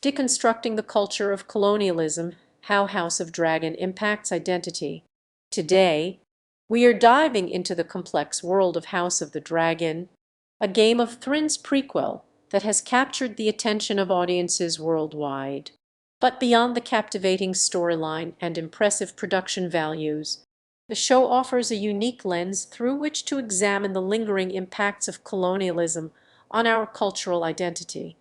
Deconstructing the Culture of Colonialism, How House of Dragon Impacts Identity. Today, we are diving into the complex world of House of the Dragon, a Game of Thrones prequel that has captured the attention of audiences worldwide. But beyond the captivating storyline and impressive production values, the show offers a unique lens through which to examine the lingering impacts of colonialism on our cultural identity.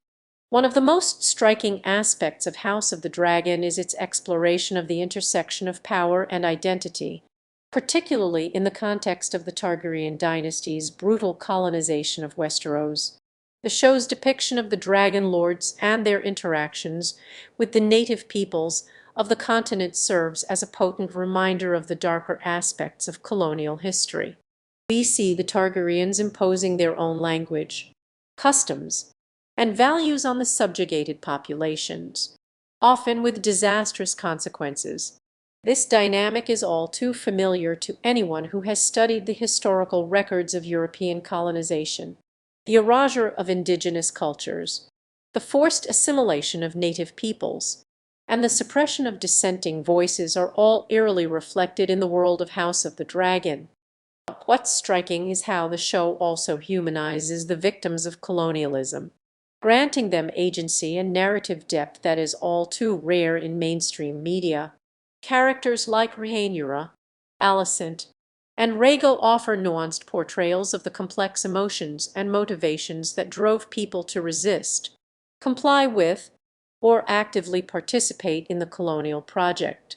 One of the most striking aspects of House of the Dragon is its exploration of the intersection of power and identity, particularly in the context of the Targaryen dynasty's brutal colonization of Westeros. The show's depiction of the Dragon Lords and their interactions with the native peoples of the continent serves as a potent reminder of the darker aspects of colonial history. We see the Targaryens imposing their own language, customs, and values on the subjugated populations, often with disastrous consequences. This dynamic is all too familiar to anyone who has studied the historical records of European colonization. The erasure of indigenous cultures, the forced assimilation of native peoples, and the suppression of dissenting voices are all eerily reflected in the world of House of the Dragon. What's striking is how the show also humanizes the victims of colonialism, granting them agency and narrative depth that is all too rare in mainstream media. Characters like Rhaenyra, Alicent, and Rhaego offer nuanced portrayals of the complex emotions and motivations that drove people to resist, comply with, or actively participate in the colonial project.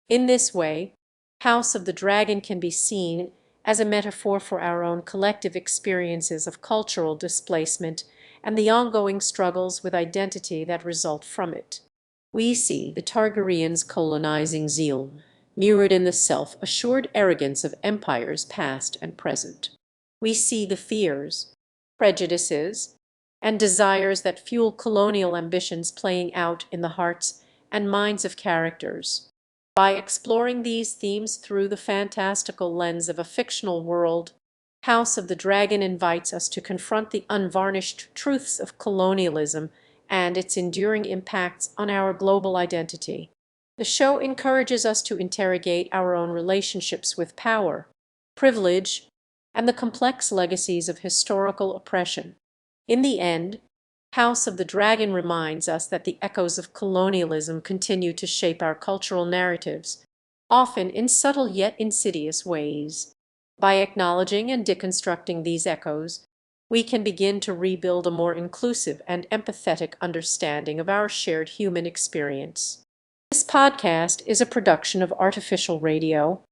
In this way, House of the Dragon can be seen as a metaphor for our own collective experiences of cultural displacement and the ongoing struggles with identity that result from it. We see the Targaryens' colonizing zeal, mirrored in the self-assured arrogance of empires past and present. We see the fears, prejudices, and desires that fuel colonial ambitions playing out in the hearts and minds of characters. By exploring these themes through the fantastical lens of a fictional world, House of the Dragon invites us to confront the unvarnished truths of colonialism and its enduring impacts on our global identity. The show encourages us to interrogate our own relationships with power, privilege, and the complex legacies of historical oppression. In the end, House of the Dragon reminds us that the echoes of colonialism continue to shape our cultural narratives, often in subtle yet insidious ways. By acknowledging and deconstructing these echoes, we can begin to rebuild a more inclusive and empathetic understanding of our shared human experience. This podcast is a production of Artificial Radio.